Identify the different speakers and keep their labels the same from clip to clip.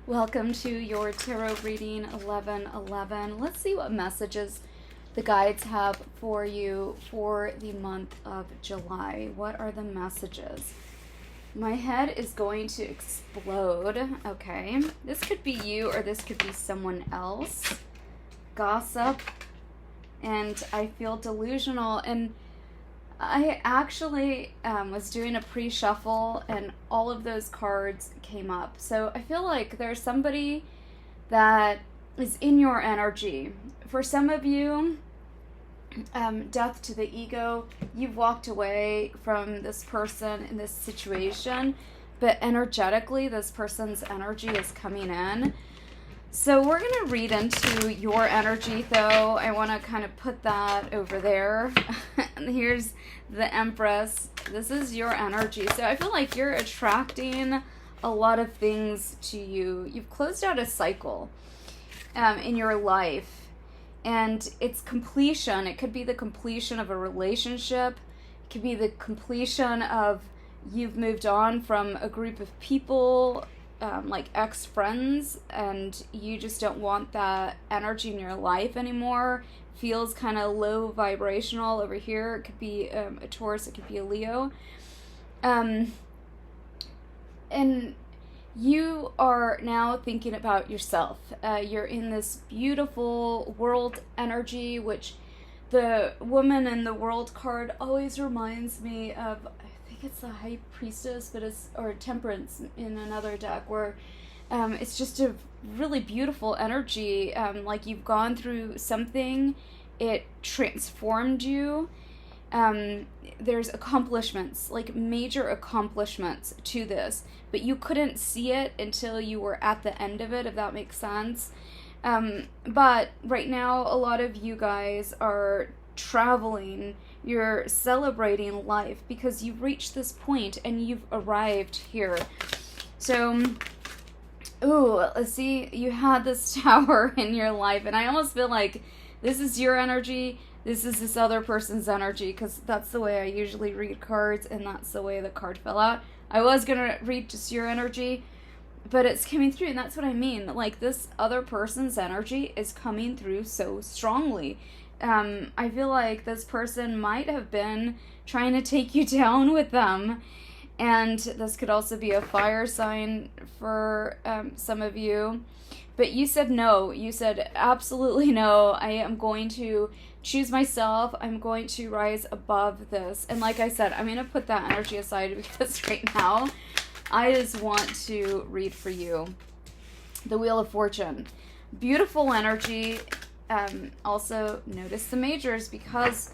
Speaker 1: Welcome to your tarot reading 1111. Let's see what messages the guides have for you for the month of July. What are the messages? My head is going to explode. Okay. This could be you or this could be someone else. Gossip. And I feel delusional. And I actually was doing a pre-shuffle and all of those cards came up. So I feel like there's somebody that is in your energy. For some of you, death to the ego, you've walked away from this person in this situation, but energetically, this person's energy is coming in. So we're going to read into your energy, though. I want to kind of put that over there. And here's the Empress. This is your energy. So I feel like you're attracting a lot of things to you. You've closed out a cycle in your life. And it's completion. It could be the completion of a relationship. It could be the completion of you've moved on from a group of people, like ex-friends, and you just don't want that energy in your life anymore. Feels kind of low vibrational over here. It could be a Taurus, it could be a Leo. And you are now thinking about yourself. You're in this beautiful world energy, which the woman in the world card always reminds me of. I think it's the High Priestess, but or Temperance in another deck, where it's just a really beautiful energy. Like you've gone through something, it transformed you. There's accomplishments, like major accomplishments to this, but you couldn't see it until you were at the end of it, if that makes sense. But right now, a lot of you guys are traveling. You're celebrating life because you've reached this point and you've arrived here. So, let's see, you had this tower in your life, and I almost feel like this is your energy, this is this other person's energy, because that's the way I usually read cards, and that's the way the card fell out. I was going to read just your energy, but it's coming through, and that's what I mean. Like, this other person's energy is coming through so strongly. I feel like this person might have been trying to take you down with them. And this could also be a fire sign for some of you. But you said no. You said absolutely no. I am going to choose myself. I'm going to rise above this. And like I said, I'm going to put that energy aside because right now I just want to read for you the Wheel of Fortune. Beautiful energy. Also notice the majors, because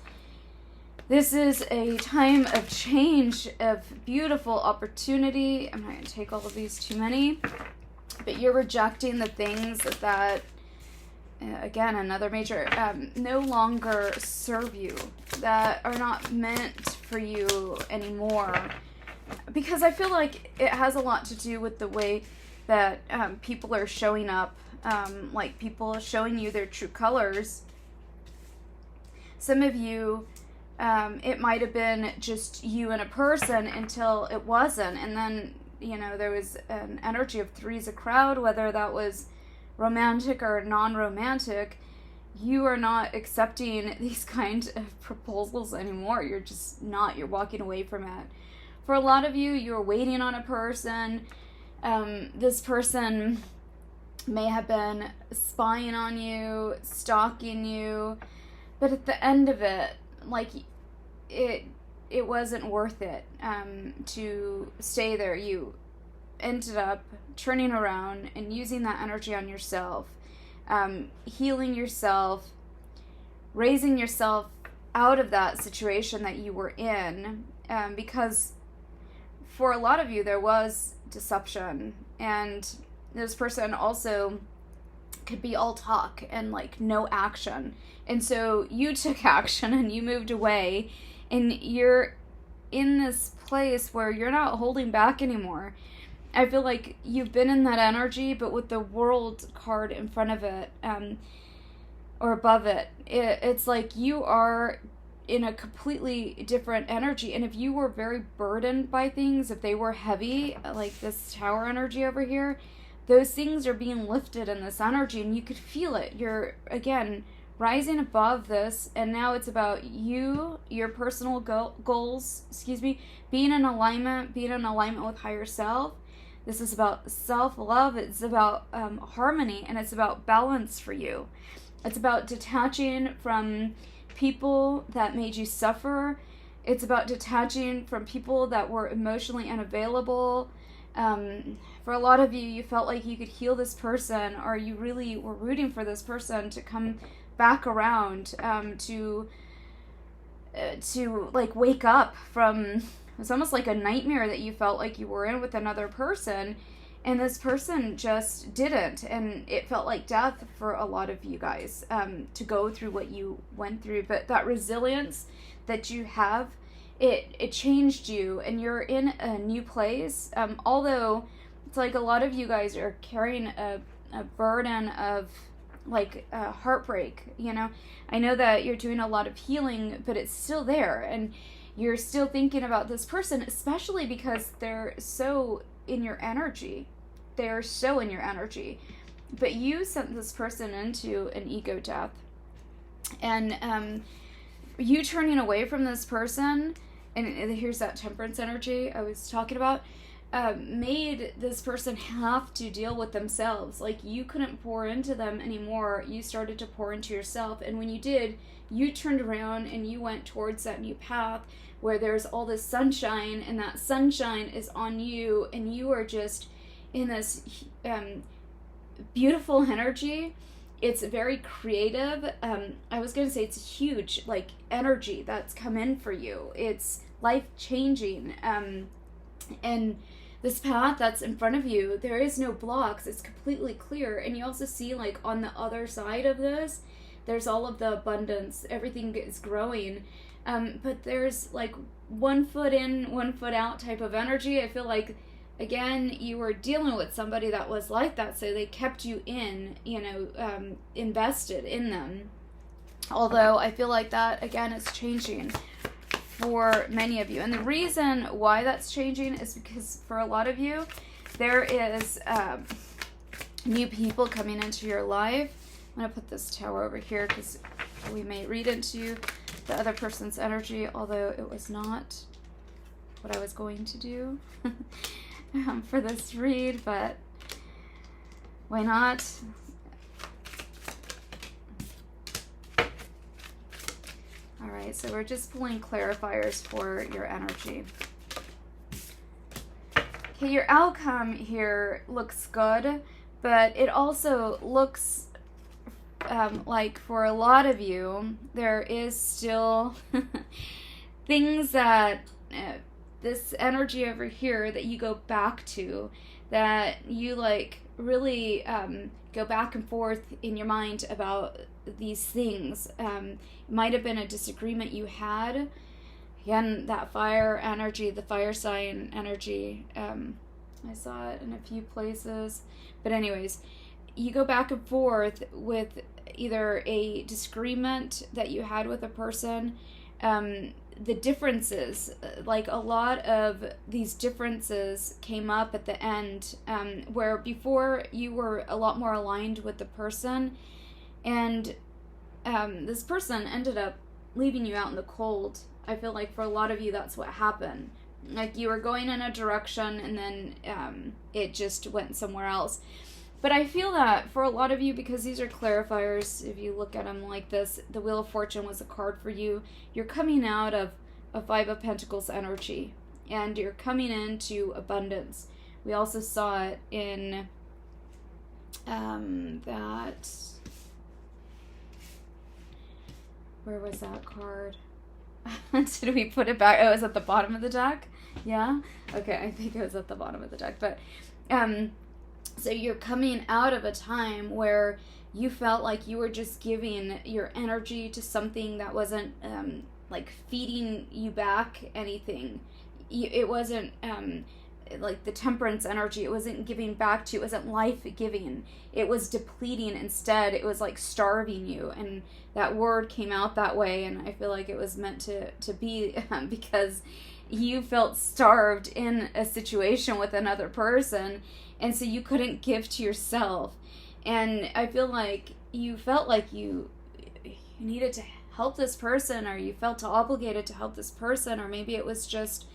Speaker 1: this is a time of change, of beautiful opportunity. I'm not going to take all of these too many, but you're rejecting the things that, again, another major, no longer serve you, that are not meant for you anymore. Because I feel like it has a lot to do with the way that people are showing up. Like people showing you their true colors. Some of you, it might have been just you and a person until it wasn't. And then, there was an energy of three's a crowd, whether that was romantic or non-romantic. You are not accepting these kind of proposals anymore. You're just not. You're walking away from it. For a lot of you, you're waiting on a person. This person may have been spying on you, stalking you, but at the end of it, like, it wasn't worth it to stay there. You ended up turning around and using that energy on yourself, healing yourself, raising yourself out of that situation that you were in, because for a lot of you there was deception, and this person also could be all talk and like no action. And so you took action and you moved away, and you're in this place where you're not holding back anymore. I feel like you've been in that energy, but with the World card in front of it, or above it, it's like you are in a completely different energy. And if you were very burdened by things, if they were heavy, like this Tower energy over here, those things are being lifted in this energy, and you could feel it. You're, again, rising above this, and now it's about you, your personal goals, being in alignment with higher self. This is about self-love. It's about harmony, and it's about balance for you. It's about detaching from people that made you suffer. It's about detaching from people that were emotionally unavailable. For a lot of you, you felt like you could heal this person, or you really were rooting for this person to come back around, to like wake up from, it's almost like a nightmare that you felt like you were in with another person, and this person just didn't, and it felt like death for a lot of you guys, to go through what you went through. But that resilience that you have, it changed you, and you're in a new place. Although it's like a lot of you guys are carrying a burden of like heartbreak, you know. I know that you're doing a lot of healing, but it's still there, and you're still thinking about this person, especially because they're so in your energy. They're so in your energy. But you sent this person into an ego death, and you turning away from this person, and here's that temperance energy I was talking about, made this person have to deal with themselves. Like, you couldn't pour into them anymore. You started to pour into yourself, and when you did, you turned around and you went towards that new path where there's all this sunshine, and that sunshine is on you, and you are just in this beautiful energy. It's very creative. I was going to say it's a huge like energy that's come in for you. It's life-changing. And this path that's in front of you, there is no blocks. It's completely clear. And you also see, like, on the other side of this, there's all of the abundance. Everything is growing. But there's like 1 foot in, 1 foot out type of energy. I feel like, again, you were dealing with somebody that was like that, so they kept you in, invested in them. Although I feel like that, again, is changing for many of you. And the reason why that's changing is because for a lot of you, there is new people coming into your life. I'm going to put this tower over here because we may read into the other person's energy, although it was not what I was going to do for this read, but why not? All right, so we're just pulling clarifiers for your energy. Okay, your outcome here looks good, but it also looks like for a lot of you, there is still things that this energy over here that you go back to, that you like really go back and forth in your mind about these things. It might have been a disagreement you had. Again, that fire energy, the fire sign energy, I saw it in a few places. But anyways, you go back and forth with either a disagreement that you had with a person, the differences, like a lot of these differences came up at the end, where before you were a lot more aligned with the person, and this person ended up leaving you out in the cold. I feel like for a lot of you, that's what happened. Like, you were going in a direction, and then it just went somewhere else. But I feel that for a lot of you, because these are clarifiers, if you look at them like this, the Wheel of Fortune was a card for you. You're coming out of a Five of Pentacles energy, and you're coming into abundance. We also saw it in that... Where was that card? Did we put it back? Oh, it was at the bottom of the deck? Yeah? Okay, I think it was at the bottom of the deck. But, so you're coming out of a time where you felt like you were just giving your energy to something that wasn't, like, feeding you back anything. It wasn't, like, the temperance energy. It wasn't giving back to you. It wasn't life-giving. It was depleting instead. It was, like, starving you. And that word came out that way, and I feel like it was meant to be because you felt starved in a situation with another person, And so you couldn't give to yourself. And I feel like you felt like you needed to help this person, or you felt obligated to help this person, or maybe it was just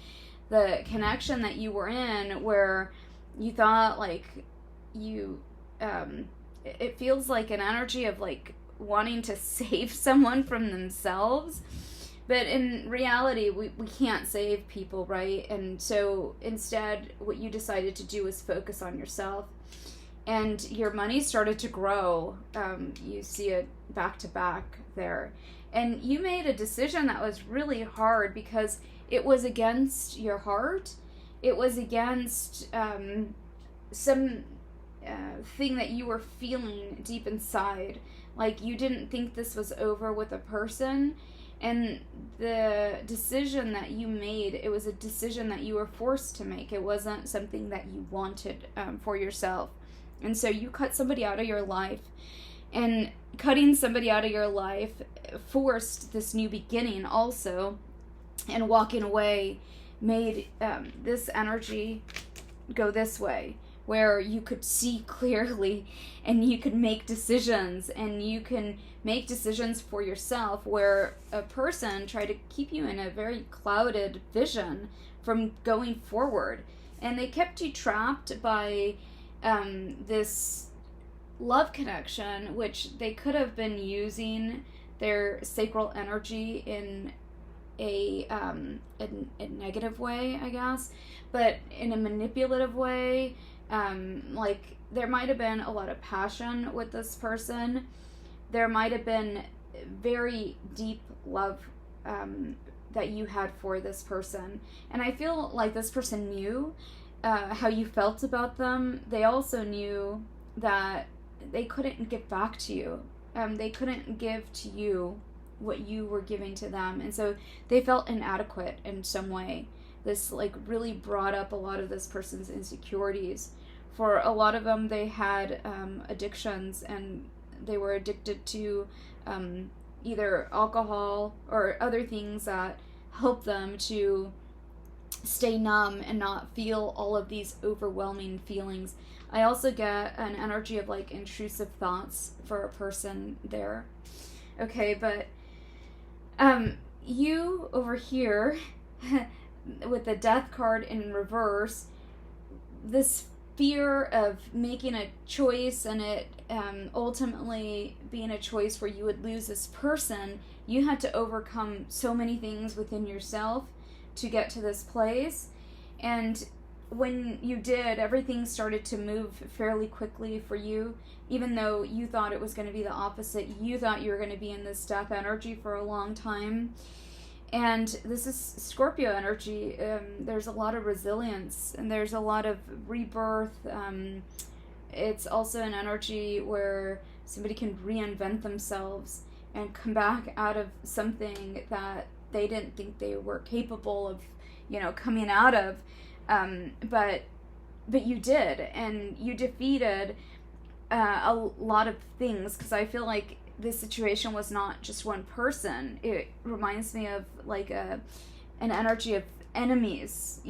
Speaker 1: the connection that you were in where you thought like you it feels like an energy of like wanting to save someone from themselves, but in reality we can't save people, right? And so instead what you decided to do was focus on yourself, and your money started to grow. You see it back to back there, and you made a decision that was really hard because it was against your heart. It was against some thing that you were feeling deep inside. Like you didn't think this was over with a person. And the decision that you made, it was a decision that you were forced to make. It wasn't something that you wanted for yourself. And so you cut somebody out of your life. And cutting somebody out of your life forced this new beginning also. And walking away made this energy go this way, where you could see clearly and you could make decisions, and you can make decisions for yourself, where a person tried to keep you in a very clouded vision from going forward. And they kept you trapped by this love connection, which they could have been using their sacral energy in a negative way, I guess, but in a manipulative way. Like there might have been a lot of passion with this person. There might have been very deep love that you had for this person. And I feel like this person knew how you felt about them. They also knew that they couldn't give back to you. They couldn't give to you what you were giving to them. And so they felt inadequate in some way. This like really brought up a lot of this person's insecurities. For a lot of them, they had addictions, and they were addicted to either alcohol or other things that helped them to stay numb and not feel all of these overwhelming feelings. I also get an energy of like intrusive thoughts for a person there. Okay, but you over here with the death card in reverse, this fear of making a choice and it ultimately being a choice where you would lose this person, you had to overcome so many things within yourself to get to this place. And when you did, everything started to move fairly quickly for you, even though you thought it was going to be the opposite. You thought you were going to be in this death energy for a long time. And this is Scorpio energy. There's a lot of resilience, and there's a lot of rebirth. It's also an energy where somebody can reinvent themselves and come back out of something that they didn't think they were capable of, coming out of. But you did, and you defeated a lot of things, because I feel like this situation was not just one person. It reminds me of like an energy of enemies.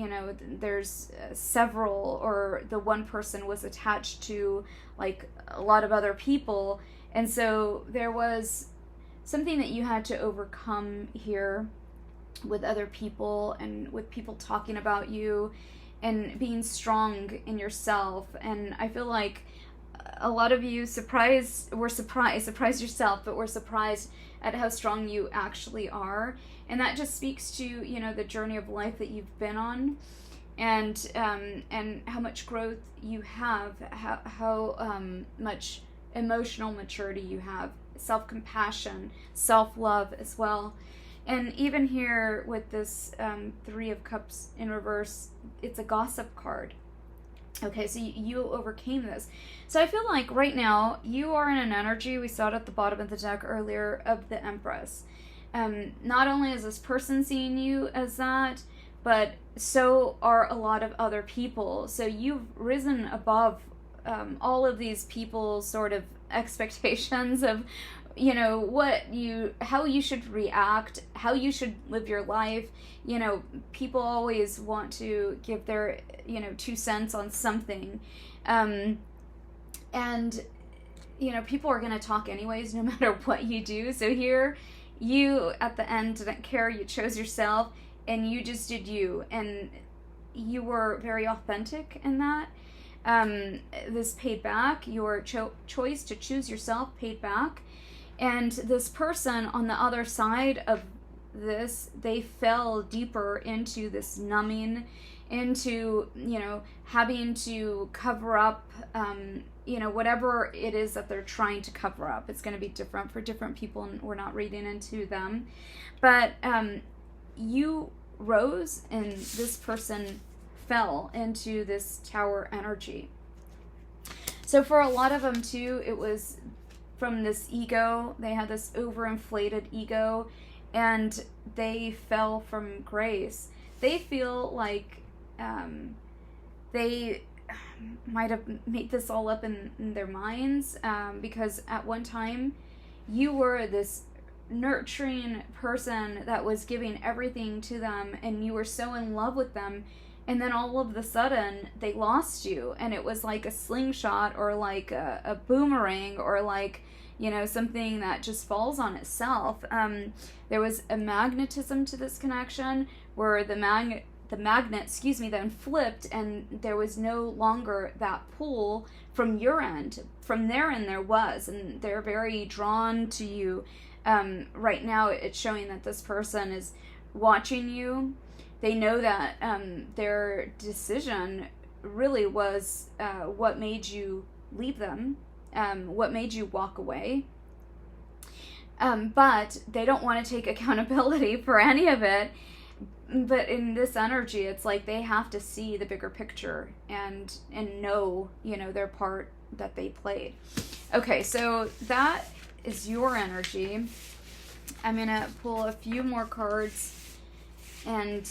Speaker 1: There's several, or the one person was attached to like a lot of other people, and so there was something that you had to overcome here with other people, and with people talking about you and being strong in yourself. And I feel like a lot of you surprised yourself, but were surprised at how strong you actually are. And that just speaks to, the journey of life that you've been on, and how much growth you have, how much emotional maturity you have, self-compassion, self-love as well. And even here with this Three of Cups in reverse, it's a gossip card. Okay, so you overcame this. So I feel like right now you are in an energy, we saw it at the bottom of the deck earlier, of the Empress. Not only is this person seeing you as that, but so are a lot of other people. So you've risen above all of these people's sort of expectations of, how you should react, how you should live your life. People always want to give their, 2 cents on something. And, you know, people are going to talk anyways, no matter what you do. So here, you at the end didn't care. You chose yourself, and you just did you. And you were very authentic in that. This paid back. Your choice to choose yourself paid back. And this person on the other side of this, they fell deeper into this numbing, into, you know, having to cover up, you know, whatever it is that they're trying to cover up. It's going to be different for different people, and we're not reading into them. But you rose, and this person fell into this tower energy. So for a lot of them too, it was from this ego. They had this overinflated ego, and they fell from grace. They feel like they might have made this all up in their minds, because at one time you were this nurturing person that was giving everything to them, and you were so in love with them, and then all of a sudden they lost you, and it was like a slingshot, or like a boomerang, or like, you know, something that just falls on itself. There was a magnetism to this connection where the magnet, then flipped, and there was no longer that pull from your end. From their end there was, and they're very drawn to you. Right now it's showing that this person is watching you. They know that their decision really was what made you leave them, what made you walk away. But they don't want to take accountability for any of it. But in this energy, it's like they have to see the bigger picture and know, you know, their part that they played. Okay, so that is your energy. I'm going to pull a few more cards and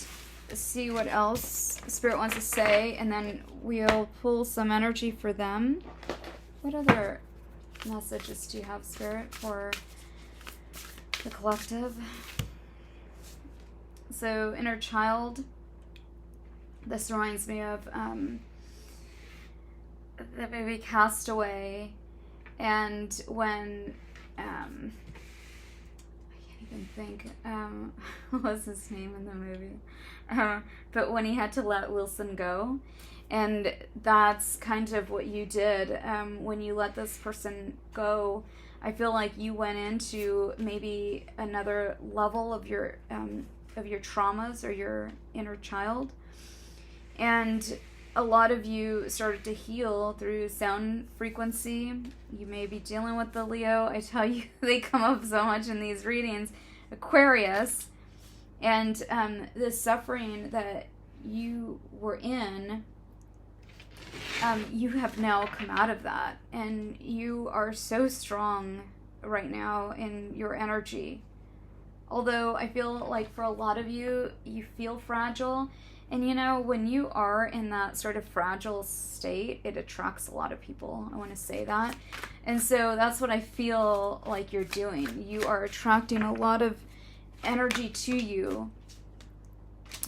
Speaker 1: see what else Spirit wants to say, and then we'll pull some energy for them. What other messages do you have, Spirit, for the collective? So, inner child, this reminds me of the movie Castaway, and when, I can't even think, what was his name in the movie? But when he had to let Wilson go, and that's kind of what you did when you let this person go. I feel like you went into maybe another level of your traumas or your inner child, and a lot of you started to heal through sound frequency. You may be dealing with the Leo. I tell you, they come up so much in these readings. Aquarius, and the suffering that you were in, you have now come out of that, and you are so strong right now in your energy. Although I feel like for a lot of you, you feel fragile. And you know, when you are in that sort of fragile state, it attracts a lot of people. I want to say that. And so that's what I feel like you're doing. You are attracting a lot of energy to you.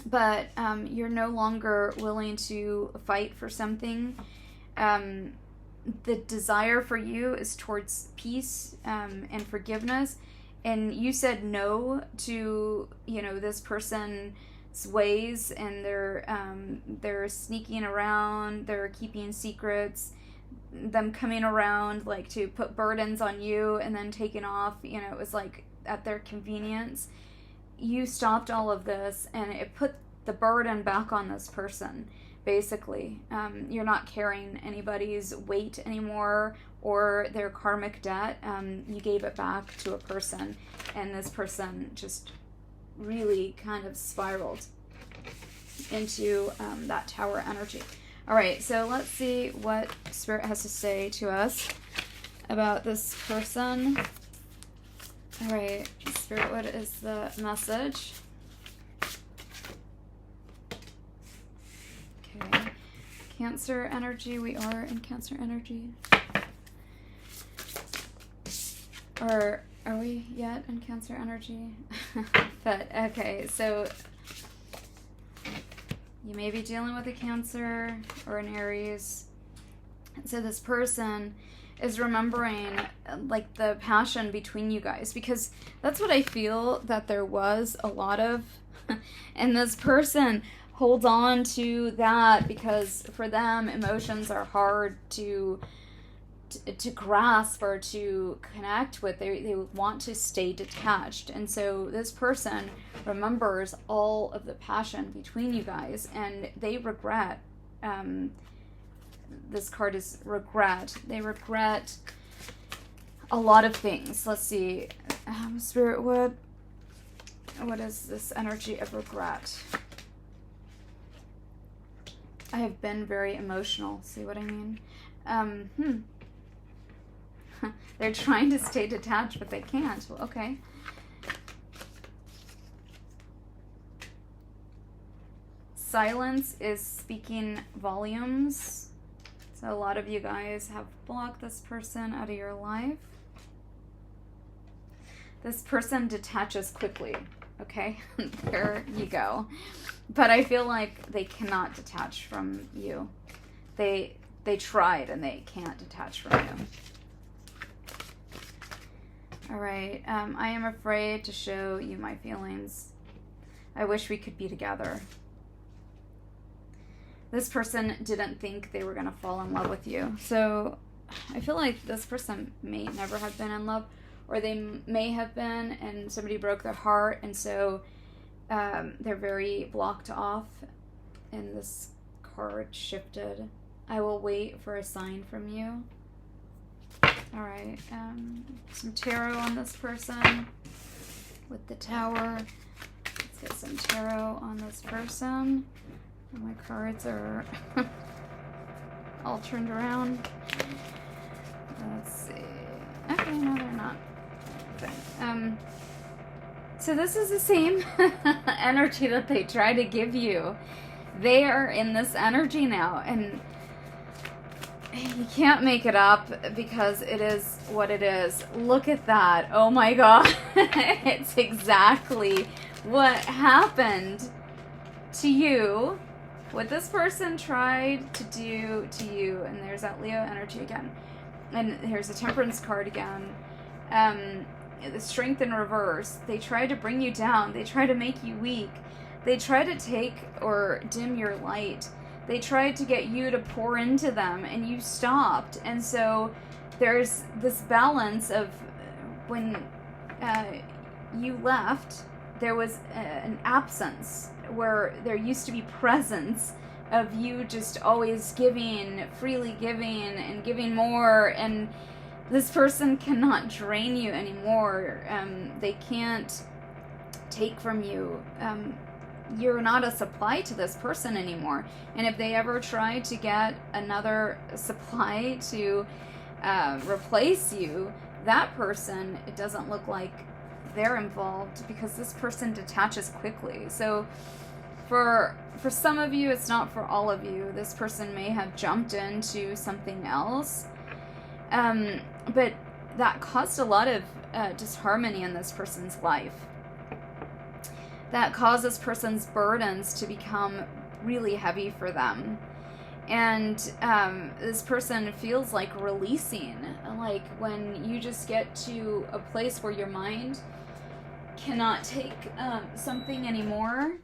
Speaker 1: But you're no longer willing to fight for something. The desire for you is towards peace and forgiveness. And you said no to, you know, this person's ways, and they're sneaking around, they're keeping secrets, them coming around like to put burdens on you and then taking off. You know, it was like at their convenience. You stopped all of this, and it put the burden back on this person. Basically, you're not carrying anybody's weight anymore or their karmic debt. You gave it back to a person, and this person just really kind of spiraled into that tower energy. All right, so let's see what Spirit has to say to us about this person. All right, Spirit, what is the message? Okay, Cancer energy. We are in Cancer energy. Or are we yet in Cancer energy? But okay, so you may be dealing with a Cancer or an Aries. So this person is remembering like the passion between you guys, because that's what I feel that there was a lot of. And this person holds on to that because for them emotions are hard to grasp or to connect with. They want to stay detached, and so this person remembers all of the passion between you guys, and they regret. This card is regret. They regret a lot of things. Let's see, Spirit, what is this energy of regret? I have been very emotional. See what I mean? They're trying to stay detached, but they can't. Well, okay. Silence is speaking volumes. So a lot of you guys have blocked this person out of your life. This person detaches quickly. Okay, there you go. But I feel like they cannot detach from you. They tried and they can't detach from you. All right, I am afraid to show you my feelings. I wish we could be together. This person didn't think they were going to fall in love with you. So I feel like this person may never have been in love, or they may have been and somebody broke their heart, and so they're very blocked off, and this card shifted. I will wait for a sign from you. All right, some tarot on this person with the Tower. Let's get some tarot on this person. My cards are all turned around. Let's see. Okay, no, they're not. Okay. So this is the same energy that they try to give you. They are in this energy now, and you can't make it up because it is what it is. Look at that. Oh my God. It's exactly what happened to you, what this person tried to do to you. And there's that Leo energy again. And here's the Temperance card again. The Strength in reverse. They try to bring you down. They try to make you weak. They try to take or dim your light. They tried to get you to pour into them, and you stopped. And so there's this balance of when you left, there was an absence where there used to be presence of you just always giving, freely giving, and giving more. And this person cannot drain you anymore. They can't take from you. You're not a supply to this person anymore. And if they ever try to get another supply to replace you, that person, it doesn't look like they're involved, because this person detaches quickly. So for some of you, it's not for all of you. This person may have jumped into something else. But that caused a lot of disharmony in this person's life. That causes person's burdens to become really heavy for them. And this person feels like releasing, like when you just get to a place where your mind cannot take something anymore,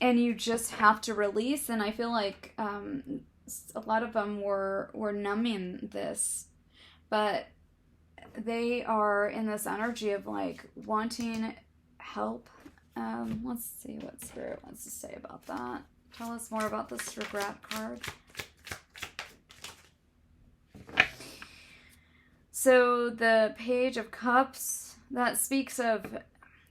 Speaker 1: and you just have to release. And I feel like a lot of them were numbing this, but they are in this energy of like wanting help. Let's see what Spirit wants to say about that. Tell us more about this regret card. So the Page of Cups, that speaks of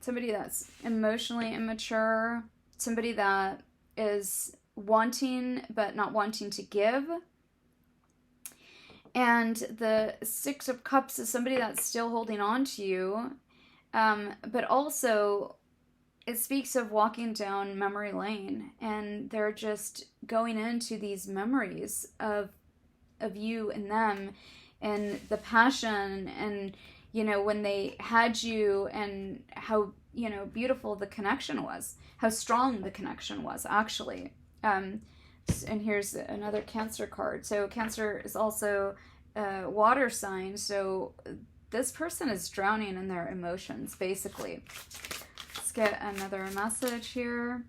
Speaker 1: somebody that's emotionally immature, somebody that is wanting but not wanting to give. And the Six of Cups is somebody that's still holding on to you, but also it speaks of walking down memory lane, and they're just going into these memories of you and them, and the passion, and when they had you, and how beautiful the connection was, how strong the connection was actually. And here's another Cancer card. So Cancer is also a water sign. So this person is drowning in their emotions, basically. Let's get another message here.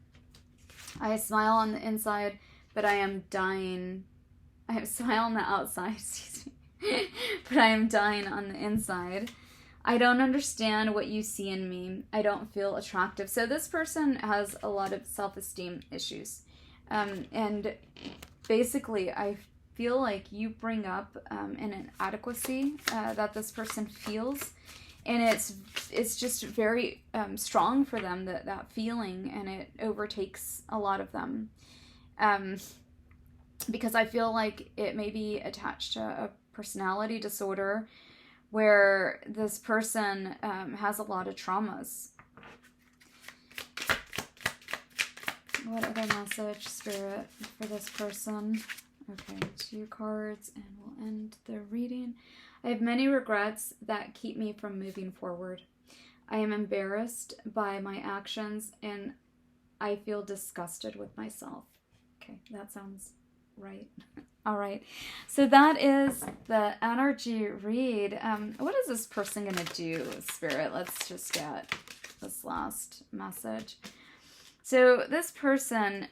Speaker 1: I smile on the inside, but I am dying. I smile on the outside, excuse me, but I am dying on the inside. I don't understand what you see in me. I don't feel attractive. So this person has a lot of self-esteem issues. And basically, I feel like you bring up an inadequacy that this person feels. And it's just very strong for them, that feeling, and it overtakes a lot of them. Because I feel like it may be attached to a personality disorder where this person has a lot of traumas. What other message, Spirit, for this person? Okay, 2 cards, and we'll end the reading. I have many regrets that keep me from moving forward. I am embarrassed by my actions, and I feel disgusted with myself. Okay, that sounds right. All right, so that is the energy read. What is this person going to do, Spirit? Let's just get this last message. So this person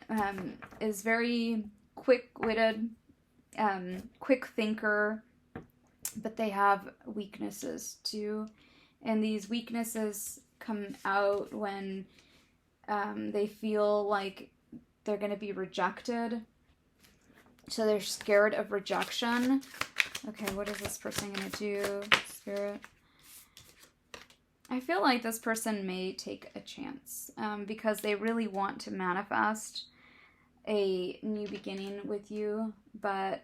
Speaker 1: is very quick-witted, quick thinker, but they have weaknesses too. And these weaknesses come out when they feel like they're going to be rejected. So they're scared of rejection. Okay, what is this person going to do, Spirit? I feel like this person may take a chance because they really want to manifest a new beginning with you, but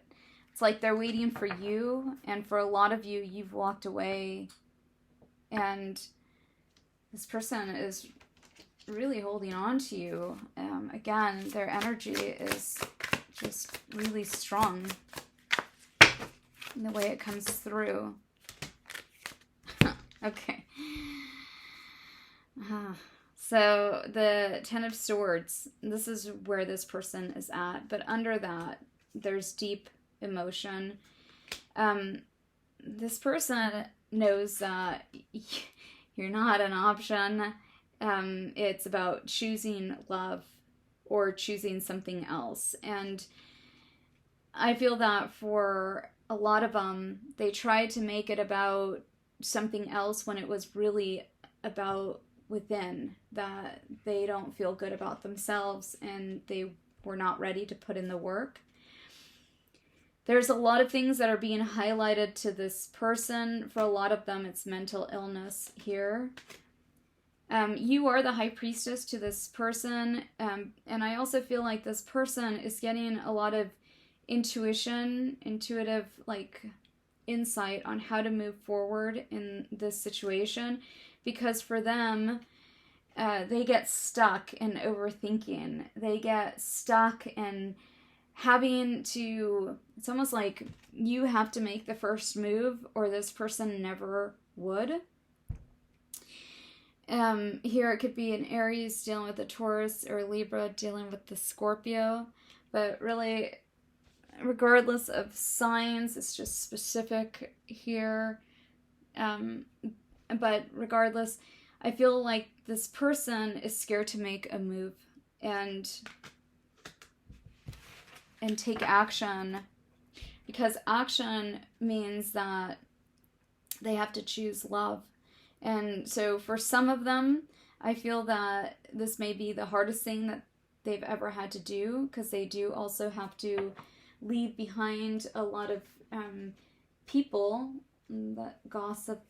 Speaker 1: it's like they're waiting for you, and for a lot of you, you've walked away, and this person is really holding on to you. Again, their energy is just really strong in the way it comes through. Okay. So the 10 of Swords, this is where this person is at, but under that, there's deep emotion. This person knows that you're not an option. It's about choosing love or choosing something else. And I feel that for a lot of them, they tried to make it about something else when it was really about within, that they don't feel good about themselves and they were not ready to put in the work. There's a lot of things that are being highlighted to this person. For a lot of them, it's mental illness here. You are the high priestess to this person, and I also feel like this person is getting a lot of intuitive like insight on how to move forward in this situation, because for them, they get stuck in overthinking. They get stuck in having to, it's almost like you have to make the first move or this person never would. Here it could be an Aries dealing with the Taurus, or Libra dealing with the Scorpio, but really, regardless of signs, it's just specific here. But regardless, I feel like this person is scared to make a move and take action, because action means that they have to choose love. And so for some of them, I feel that this may be the hardest thing that they've ever had to do, because they do also have to leave behind a lot of people, that gossip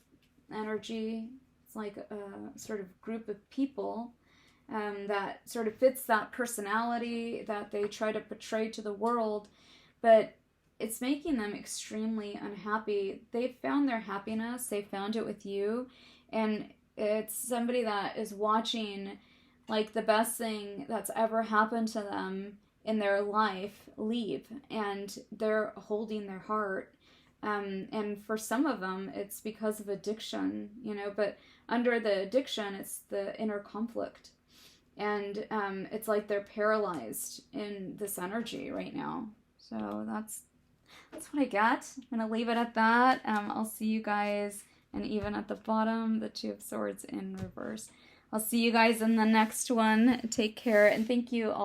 Speaker 1: energy. It's like a sort of group of people that sort of fits that personality that they try to portray to the world, but it's making them extremely unhappy. They found their happiness, they found it with you, and it's somebody that is watching like the best thing that's ever happened to them in their life leave, and they're holding their heart. And for some of them, it's because of addiction, but under the addiction, it's the inner conflict. and it's like they're paralyzed in this energy right now. So that's what I got. I'm gonna leave it at that. I'll see you guys, and even at the bottom, the Two of Swords in reverse. I'll see you guys in the next one. Take care, and thank you all.